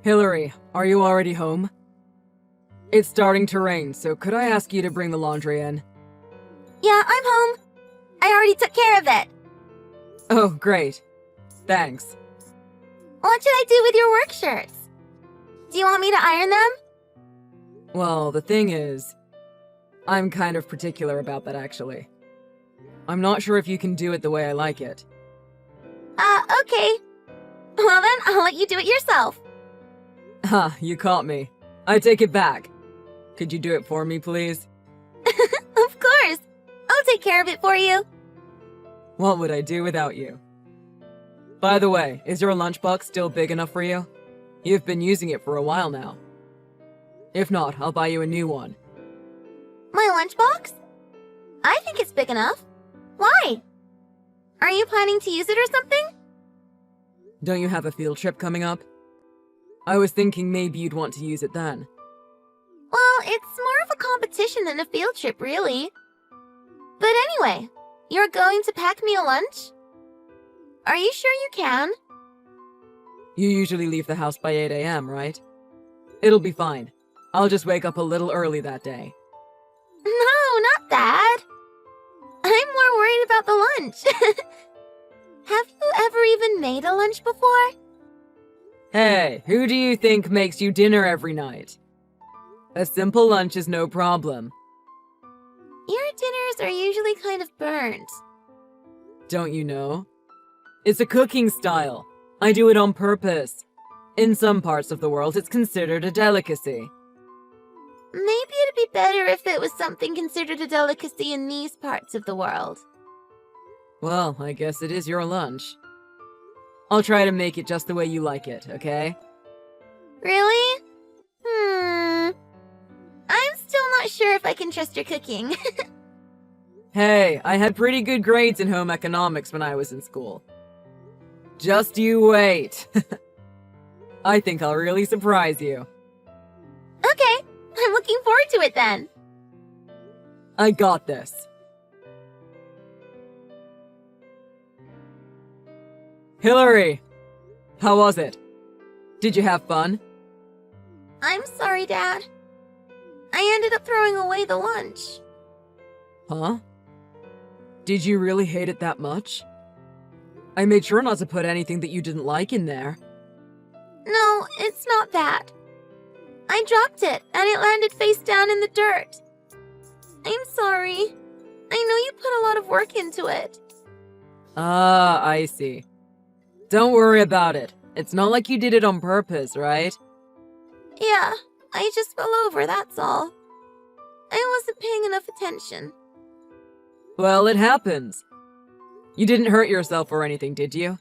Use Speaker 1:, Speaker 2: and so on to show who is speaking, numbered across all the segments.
Speaker 1: Hillary, are you already home? It's starting to rain, so could I ask you to bring the laundry in?
Speaker 2: Yeah, I'm home. I already took care of it.
Speaker 1: Oh, great. Thanks.
Speaker 2: What should I do with your work shirts? Do you want me to iron them?
Speaker 1: Well, the thing is, I'm kind of particular about that actually. I'm not sure if you can do it the way I like it.
Speaker 2: Okay. Well then, I'll let you do it yourself.
Speaker 1: Ha, you caught me. I take it back. Could you do it for me, please?
Speaker 2: Of course. I'll take care of it for you.
Speaker 1: What would I do without you? By the way, is your lunchbox still big enough for you? You've been using it for a while now. If not, I'll buy you a new one.
Speaker 2: My lunchbox? I think it's big enough. Why? Are you planning to use it or something?
Speaker 1: Don't you have a field trip coming up? I was thinking maybe you'd want to use it then.
Speaker 2: Well, it's more of a competition than a field trip, really. But anyway, you're going to pack me a lunch? Are you sure you can?
Speaker 1: You usually leave the house by 8 a.m., right? It'll be fine. I'll just wake up a little early that day.
Speaker 2: No, not that. I'm more worried about the lunch. Have you ever even made a lunch before?
Speaker 1: Hey, who do you think makes you dinner every night? A simple lunch is no problem.
Speaker 2: Your dinners are usually kind of burnt.
Speaker 1: Don't you know? It's a cooking style. I do it on purpose. In some parts of the world, it's considered a delicacy.
Speaker 2: Maybe it'd be better if it was something considered a delicacy in these parts of the world.
Speaker 1: Well, I guess it is your lunch. I'll try to make it just the way you like it, okay?
Speaker 2: Really? I'm still not sure if I can trust your cooking.
Speaker 1: Hey, I had pretty good grades in home economics when I was in school. Just you wait. I think I'll really surprise you.
Speaker 2: Okay, I'm looking forward to it then.
Speaker 1: I got this. Hillary! How was it? Did you have fun?
Speaker 2: I'm sorry, Dad. I ended up throwing away the lunch.
Speaker 1: Huh? Did you really hate it that much? I made sure not to put anything that you didn't like in there.
Speaker 2: No, it's not that. I dropped it, and it landed face down in the dirt. I'm sorry. I know you put a lot of work into it.
Speaker 1: Ah, I see. Don't worry about it. It's not like you did it on purpose, right?
Speaker 2: Yeah, I just fell over, that's all. I wasn't paying enough attention.
Speaker 1: Well, it happens. You didn't hurt yourself or anything, did you?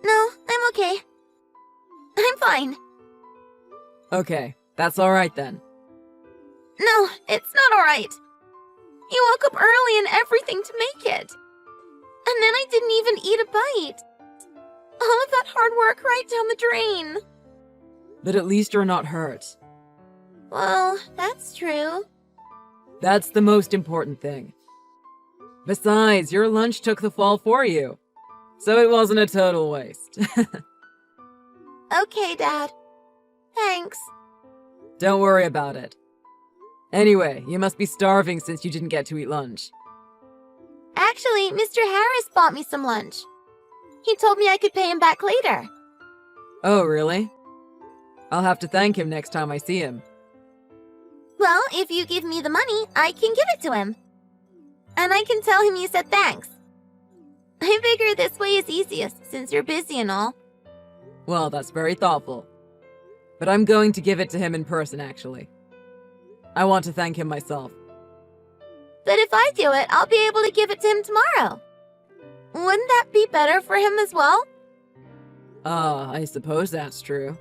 Speaker 2: No, I'm okay. I'm fine.
Speaker 1: Okay, that's alright then.
Speaker 2: No, it's not alright. You woke up early and everything to make it. And then I didn't even eat a bite. All of that hard work right down the drain.
Speaker 1: But at least you're not hurt.
Speaker 2: Well, that's true.
Speaker 1: That's the most important thing. Besides, your lunch took the fall for you. So it wasn't a total waste.
Speaker 2: Okay, Dad. Thanks.
Speaker 1: Don't worry about it. Anyway, you must be starving since you didn't get to eat lunch.
Speaker 2: Actually, Mr. Harris bought me some lunch. He told me I could pay him back later.
Speaker 1: Oh, really? I'll have to thank him next time I see him.
Speaker 2: Well, if you give me the money, I can give it to him. And I can tell him you said thanks. I figure this way is easiest, since you're busy and all.
Speaker 1: Well, that's very thoughtful. But I'm going to give it to him in person, actually. I want to thank him myself.
Speaker 2: But if I do it, I'll be able to give it to him tomorrow. Wouldn't that be better for him as well?
Speaker 1: I suppose that's true.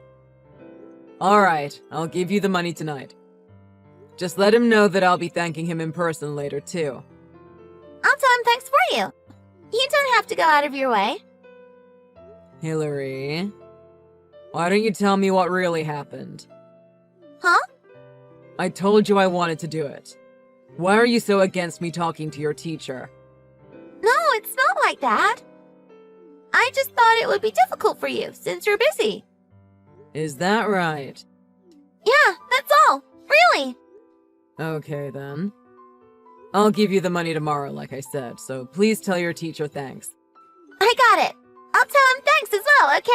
Speaker 1: Alright, I'll give you the money tonight. Just let him know that I'll be thanking him in person later, too.
Speaker 2: I'll tell him thanks for you. You don't have to go out of your way.
Speaker 1: Hillary, why don't you tell me what really happened?
Speaker 2: Huh?
Speaker 1: I told you I wanted to do it. Why are you so against me talking to your teacher?
Speaker 2: No, it's not like that. I just thought it would be difficult for you, since you're busy.
Speaker 1: Is that right?
Speaker 2: Yeah, that's all. Really.
Speaker 1: Okay, then. I'll give you the money tomorrow, like I said, so please tell your teacher thanks.
Speaker 2: I got it. I'll tell him thanks as well, okay?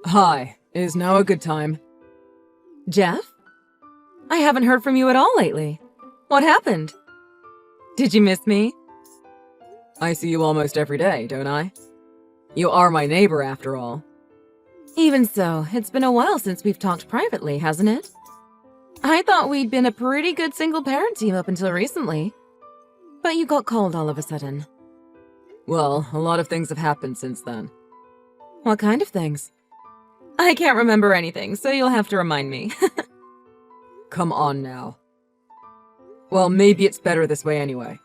Speaker 1: Hi, is now a good time? Jeff? I haven't heard from you at all lately. What happened? Did you miss me? I see you almost every day, don't I? You are my neighbor, after all. Even so, it's been a while since we've talked privately, hasn't it? I thought we'd been a pretty good single-parent team up until recently. But you got cold all of a sudden. Well, a lot of things have happened since then. What kind of things? I can't remember anything, so you'll have to remind me. Come on now. Well, maybe it's better this way anyway.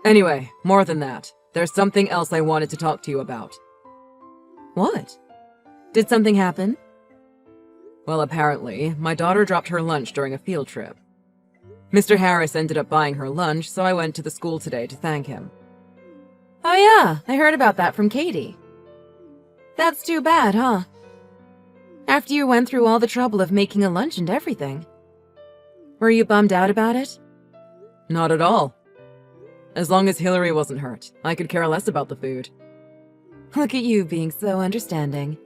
Speaker 1: Anyway, more than that, there's something else I wanted to talk to you about. What? Did something happen? Well, apparently, my daughter dropped her lunch during a field trip. Mr. Harris ended up buying her lunch, so I went to the school today to thank him. Oh yeah, I heard about that from Katie. That's too bad, huh? After you went through all the trouble of making a lunch and everything. Were you bummed out about it? Not at all. As long as Hillary wasn't hurt, I could care less about the food. Look at you being so understanding.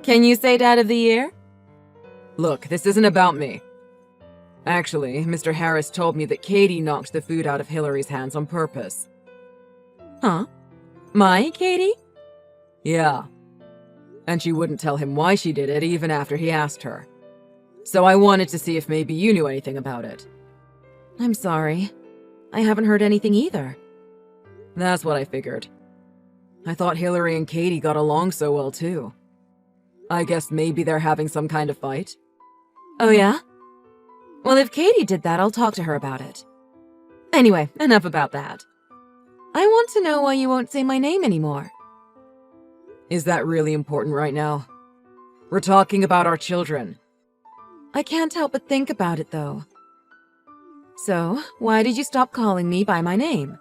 Speaker 1: Can you say Dad of the Year? Look, this isn't about me. Actually, Mr. Harris told me that Katie knocked the food out of Hillary's hands on purpose. Huh? My Katie? Yeah. And she wouldn't tell him why she did it even after he asked her. So I wanted to see if maybe you knew anything about it. I'm sorry. I haven't heard anything either. That's what I figured. I thought Hillary and Katie got along so well too. I guess maybe they're having some kind of fight. Oh yeah? Well, if Katie did that, I'll talk to her about it. Anyway, enough about that. I want to know why you won't say my name anymore. Is that really important right now? We're talking about our children. I can't help but think about it, though. So, why did you stop calling me by my name?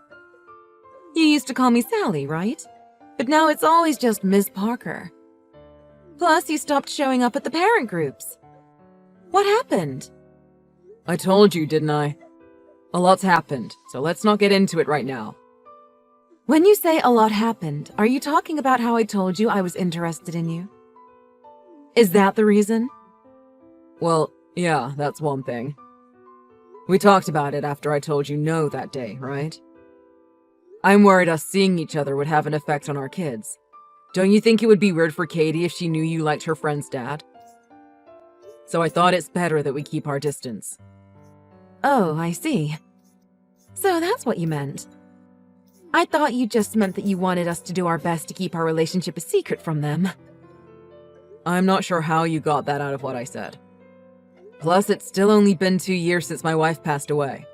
Speaker 1: You used to call me Sally, right? But now it's always just Ms. Parker. Plus, you stopped showing up at the parent groups. What happened? I told you, didn't I? A lot's happened, so let's not get into it right now. When you say a lot happened, are you talking about how I told you I was interested in you? Is that the reason? Well, yeah, that's one thing. We talked about it after I told you no that day, right? I'm worried us seeing each other would have an effect on our kids. Don't you think it would be weird for Katie if she knew you liked her friend's dad? So I thought it's better that we keep our distance. Oh, I see. So that's what you meant. I thought you just meant that you wanted us to do our best to keep our relationship a secret from them. I'm not sure how you got that out of what I said. Plus, it's still only been 2 years since my wife passed away.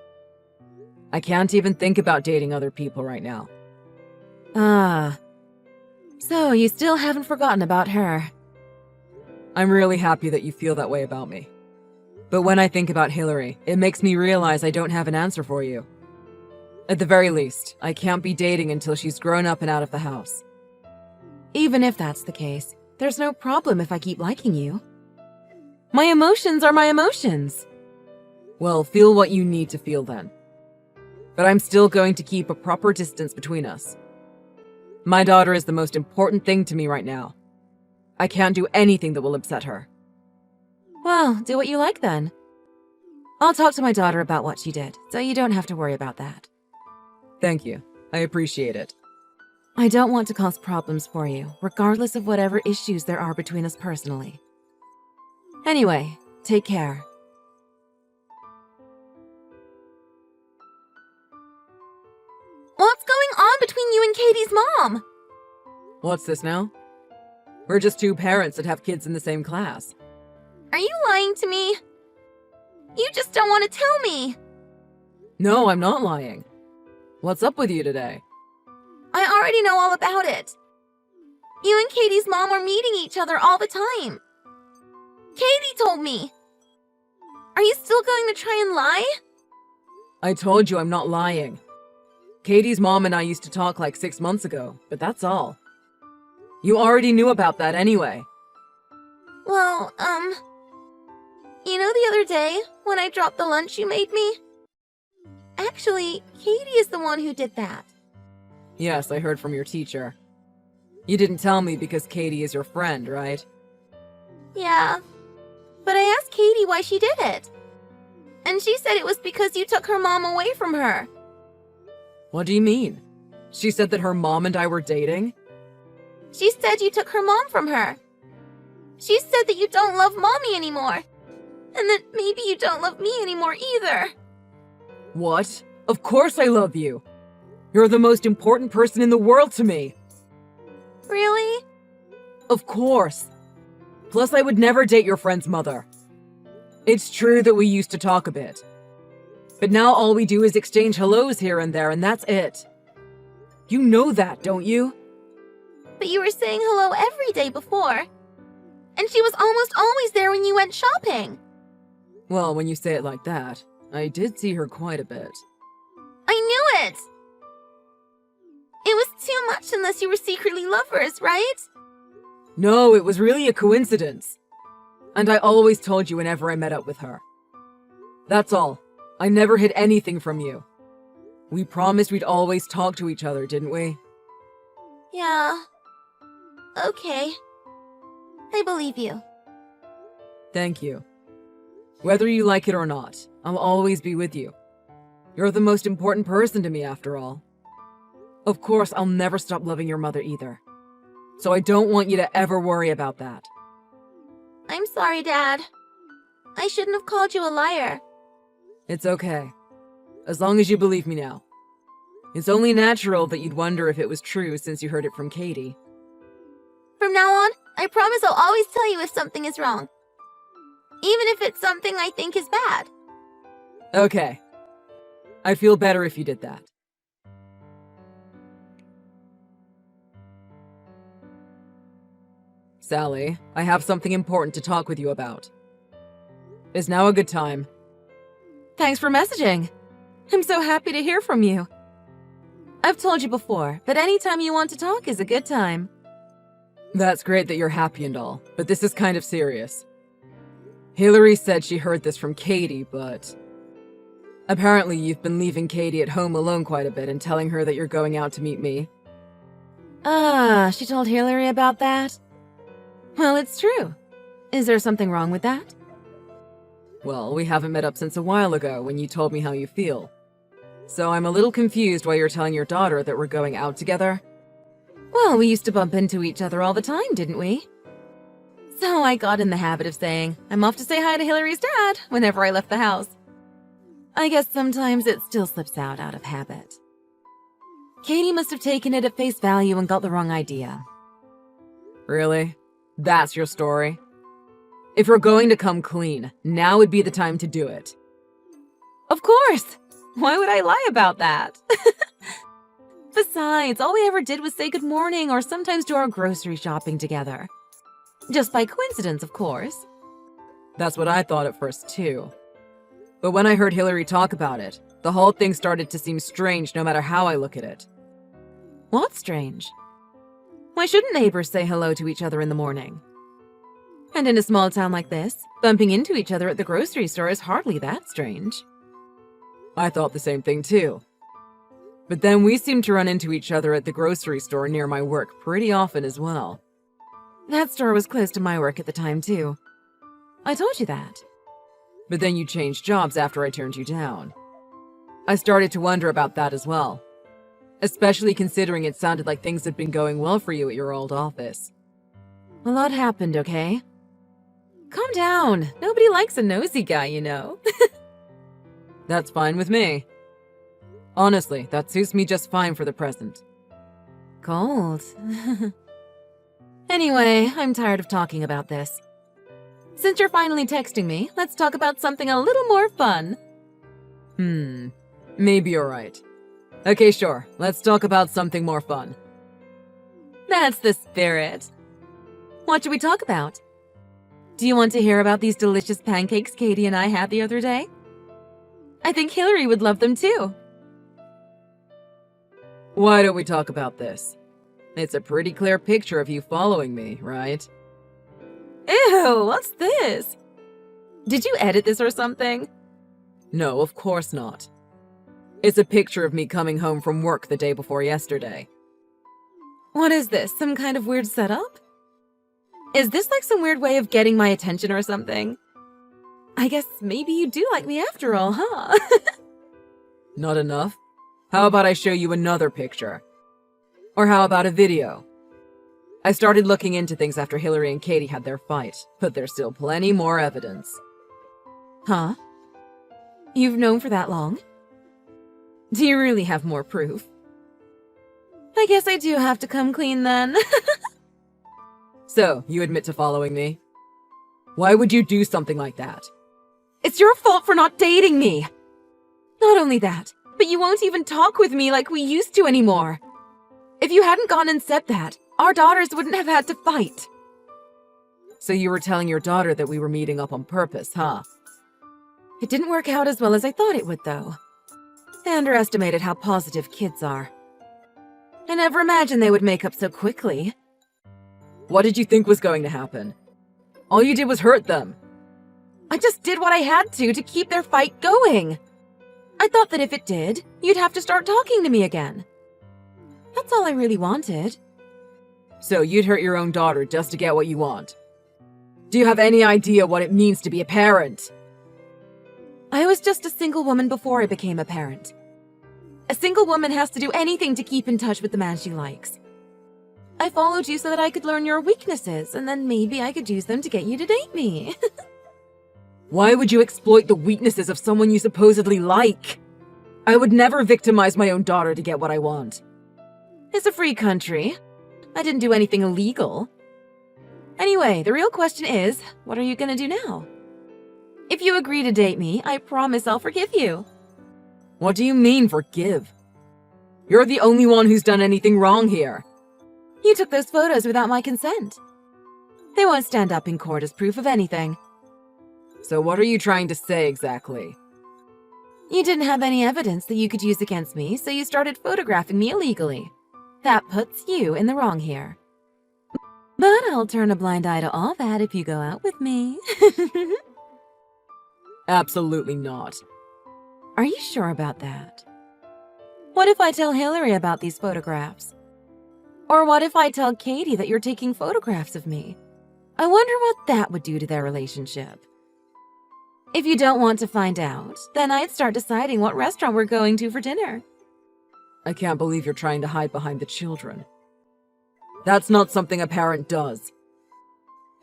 Speaker 1: I can't even think about dating other people right now. Ah. So you still haven't forgotten about her. I'm really happy that you feel that way about me. But when I think about Hillary, it makes me realize I don't have an answer for you. At the very least, I can't be dating until she's grown up and out of the house. Even if that's the case, there's no problem if I keep liking you. My emotions are my emotions. Well, feel what you need to feel then. But I'm still going to keep a proper distance between us. My daughter is the most important thing to me right now. I can't do anything that will upset her. Well, do what you like then. I'll talk to my daughter about what she did, so you don't have to worry about that. Thank you. I appreciate it. I don't want to cause problems for you, regardless of whatever issues there are between us personally. Anyway, take care.
Speaker 2: What's going on between you and Katie's mom?
Speaker 1: What's this now? We're just two parents that have kids in the same class.
Speaker 2: Are you lying to me? You just don't want to tell me.
Speaker 1: No, I'm not lying. What's up with you today?
Speaker 2: I already know all about it. You and Katie's mom are meeting each other all the time. Katie told me. Are you still going to try and lie?
Speaker 1: I told you I'm not lying. Katie's mom and I used to talk like 6 months ago, but that's all. You already knew about that anyway.
Speaker 2: Well, you know the other day when I dropped the lunch you made me? Actually, Katie is the one who did that.
Speaker 1: Yes, I heard from your teacher. You didn't tell me because Katie is your friend, right?
Speaker 2: Yeah, but I asked Katie why she did it. And she said it was because you took her mom away from her.
Speaker 1: What do you mean? She said that her mom and I were dating?
Speaker 2: She said you took her mom from her. She said that you don't love Mommy anymore. And that maybe you don't love me anymore either.
Speaker 1: What? Of course I love you. You're the most important person in the world to me.
Speaker 2: Really?
Speaker 1: Of course. Plus, I would never date your friend's mother. It's true that we used to talk a bit. But now all we do is exchange hellos here and there, and that's it. You know that, don't you?
Speaker 2: But you were saying hello every day before. And she was almost always there when you went shopping.
Speaker 1: Well, when you say it like that, I did see her quite a bit.
Speaker 2: I knew it! It was too much unless you were secretly lovers, right?
Speaker 1: No, it was really a coincidence. And I always told you whenever I met up with her. That's all. I never hid anything from you. We promised we'd always talk to each other, didn't we?
Speaker 2: Yeah. Okay. I believe you.
Speaker 1: Thank you. Whether you like it or not, I'll always be with you. You're the most important person to me, after all. Of course, I'll never stop loving your mother either. So I don't want you to ever worry about that.
Speaker 2: I'm sorry, Dad. I shouldn't have called you a liar.
Speaker 1: It's okay. As long as you believe me now. It's only natural that you'd wonder if it was true since you heard it from Katie.
Speaker 2: From now on, I promise I'll always tell you if something is wrong. Even if it's something I think is bad.
Speaker 1: Okay. I'd feel better if you did that. Sally, I have something important to talk with you about. Is now a good time? Thanks for messaging. I'm so happy to hear from you. I've told you before, but anytime you want to talk is a good time. That's great that you're happy and all, but this is kind of serious. Hillary said she heard this from Katie, but... Apparently you've been leaving Katie at home alone quite a bit and telling her that you're going out to meet me. Ah, she told Hillary about that? Well, it's true. Is there something wrong with that? Well, we haven't met up since a while ago when you told me how you feel. So I'm a little confused why you're telling your daughter that we're going out together. Well, we used to bump into each other all the time, didn't we? So I got in the habit of saying, I'm off to say hi to Hillary's dad whenever I left the house. I guess sometimes it still slips out of habit. Katie must have taken it at face value and got the wrong idea. Really? That's your story? If you're going to come clean, now would be the time to do it. Of course! Why would I lie about that? Besides, all we ever did was say good morning or sometimes do our grocery shopping together. Just by coincidence, of course. That's what I thought at first, too. But when I heard Hillary talk about it, the whole thing started to seem strange no matter how I look at it. What's strange? Why shouldn't neighbors say hello to each other in the morning? And in a small town like this, bumping into each other at the grocery store is hardly that strange. I thought the same thing too. But then we seemed to run into each other at the grocery store near my work pretty often as well. That store was close to my work at the time too. I told you that. But then you changed jobs after I turned you down. I started to wonder about that as well. Especially considering it sounded like things had been going well for you at your old office. A lot happened, okay? Calm down. Nobody likes a nosy guy, you know. That's fine with me. Honestly, that suits me just fine for the present. Cold. Anyway, I'm tired of talking about this. Since you're finally texting me, let's talk about something a little more fun. Maybe you're right. Okay, sure. Let's talk about something more fun. That's the spirit. What should we talk about? Do you want to hear about these delicious pancakes Katie and I had the other day? I think Hillary would love them too. Why don't we talk about this? It's a pretty clear picture of you following me, right?
Speaker 2: Ew, what's this? Did you edit this or something?
Speaker 1: No, of course not. It's a picture of me coming home from work the day before yesterday.
Speaker 2: What is this, some kind of weird setup? Is this like some weird way of getting my attention or something? I guess maybe you do like me after all, huh?
Speaker 1: Not enough? How about I show you another picture? Or how about a video? I started looking into things after Hillary and Katie had their fight, but there's still plenty more evidence.
Speaker 2: Huh? You've known for that long? Do you really have more proof? I guess I do have to come clean then.
Speaker 1: So, you admit to following me? Why would you do something like that?
Speaker 2: It's your fault for not dating me! Not only that, but you won't even talk with me like we used to anymore. If you hadn't gone and said that, our daughters wouldn't have had to fight.
Speaker 1: So you were telling your daughter that we were meeting up on purpose, huh?
Speaker 2: It didn't work out as well as I thought it would, though. I underestimated how positive kids are. I never imagined they would make up so quickly.
Speaker 1: What did you think was going to happen? All you did was hurt them.
Speaker 2: I just did what I had to keep their fight going. I thought that if it did, you'd have to start talking to me again. That's all I really wanted.
Speaker 1: So you'd hurt your own daughter just to get what you want. Do you have any idea what it means to be a parent?
Speaker 2: I was just a single woman before I became a parent. A single woman has to do anything to keep in touch with the man she likes. I followed you so that I could learn your weaknesses, and then maybe I could use them to get you to date me.
Speaker 1: Why would you exploit the weaknesses of someone you supposedly like? I would never victimize my own daughter to get what I want.
Speaker 2: It's a free country. I didn't do anything illegal. Anyway, the real question is, what are you gonna do now? If you agree to date me, I promise I'll forgive you.
Speaker 1: What do you mean, forgive? You're the only one who's done anything wrong here.
Speaker 2: You took those photos without my consent. They won't stand up in court as proof of anything.
Speaker 1: So what are you trying to say exactly?
Speaker 2: You didn't have any evidence that you could use against me, so you started photographing me illegally. That puts you in the wrong here. But I'll turn a blind eye to all that if you go out with me.
Speaker 1: Absolutely not.
Speaker 2: Are you sure about that? What if I tell Hillary about these photographs? Or what if I tell Katie that you're taking photographs of me? I wonder what that would do to their relationship. If you don't want to find out, then I'd start deciding what restaurant we're going to for dinner.
Speaker 1: I can't believe you're trying to hide behind the children. That's not something a parent does.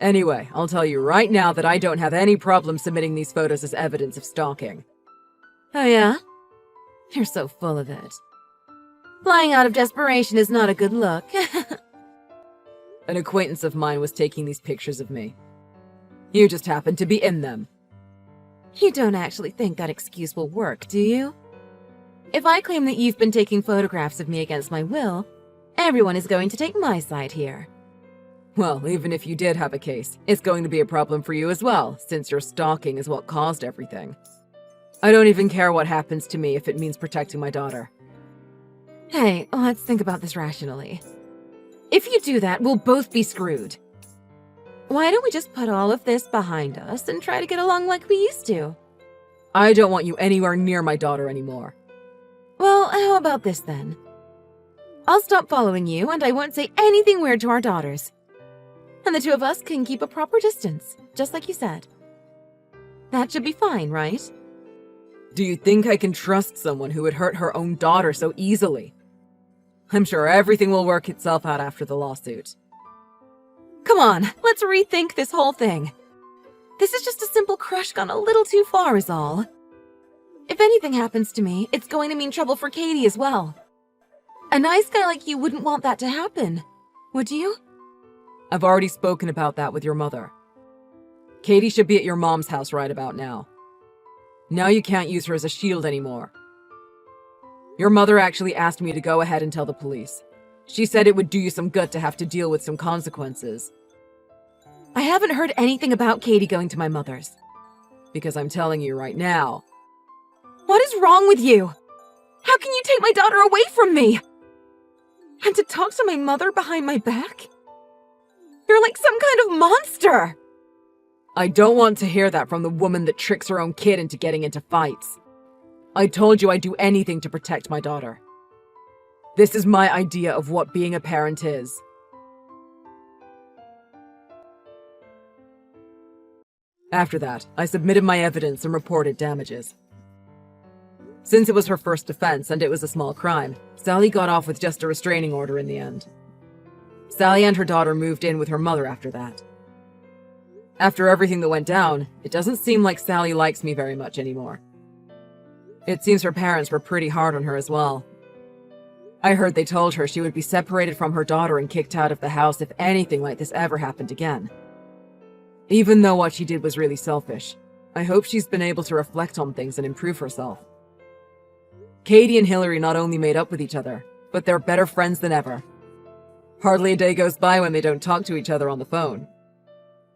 Speaker 1: Anyway, I'll tell you right now that I don't have any problem submitting these photos as evidence of stalking.
Speaker 2: Oh yeah? You're so full of it. Lying out of desperation is not a good look.
Speaker 1: An acquaintance of mine was taking these pictures of me. You just happened to be in them.
Speaker 2: You don't actually think that excuse will work, do you? If I claim that you've been taking photographs of me against my will, everyone is going to take my side here.
Speaker 1: Well, even if you did have a case, it's going to be a problem for you as well, since your stalking is what caused everything. I don't even care what happens to me if it means protecting my daughter.
Speaker 2: Hey, let's think about this rationally. If you do that, we'll both be screwed. Why don't we just put all of this behind us and try to get along like we used to?
Speaker 1: I don't want you anywhere near my daughter anymore.
Speaker 2: Well, how about this then? I'll stop following you and I won't say anything weird to our daughters. And the two of us can keep a proper distance, just like you said. That should be fine, right?
Speaker 1: Do you think I can trust someone who would hurt her own daughter so easily? I'm sure everything will work itself out after the lawsuit.
Speaker 2: Come on, let's rethink this whole thing. This is just a simple crush gone a little too far is all. If anything happens to me, it's going to mean trouble for Katie as well. A nice guy like you wouldn't want that to happen, would you?
Speaker 1: I've already spoken about that with your mother. Katie should be at your mom's house right about now. Now you can't use her as a shield anymore. Your mother actually asked me to go ahead and tell the police. She said it would do you some good to have to deal with some consequences.
Speaker 2: I haven't heard anything about Katie going to my mother's.
Speaker 1: Because I'm telling you right now.
Speaker 2: What is wrong with you? How can you take my daughter away from me?
Speaker 1: And to talk to my mother behind my back? You're like some kind of monster! I don't want to hear that from the woman that tricks her own kid into getting into fights. I told you I'd do anything to protect my daughter. This is my idea of what being a parent is. After that, I submitted my evidence and reported damages. Since it was her first offense and it was a small crime, Sally got off with just a restraining order in the end. Sally and her daughter moved in with her mother after that. After everything that went down, it doesn't seem like Sally likes me very much anymore. It seems her parents were pretty hard on her as well. I heard they told her she would be separated from her daughter and kicked out of the house if anything like this ever happened again. Even though what she did was really selfish, I hope she's been able to reflect on things and improve herself. Katie and Hillary not only made up with each other, but they're better friends than ever. Hardly a day goes by when they don't talk to each other on the phone.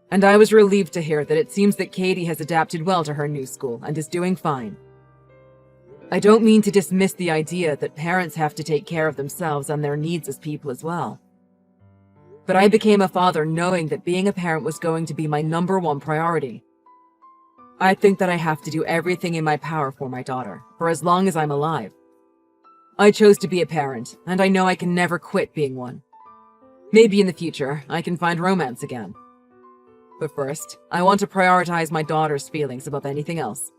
Speaker 1: And I was relieved to hear that it seems that Katie has adapted well to her new school and is doing fine. I don't mean to dismiss the idea that parents have to take care of themselves and their needs as people as well. But I became a father knowing that being a parent was going to be my #1 priority. I think that I have to do everything in my power for my daughter, for as long as I'm alive. I chose to be a parent, and I know I can never quit being one. Maybe in the future, I can find romance again. But first, I want to prioritize my daughter's feelings above anything else.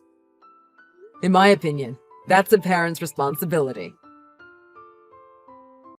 Speaker 1: In my opinion, that's a parent's responsibility.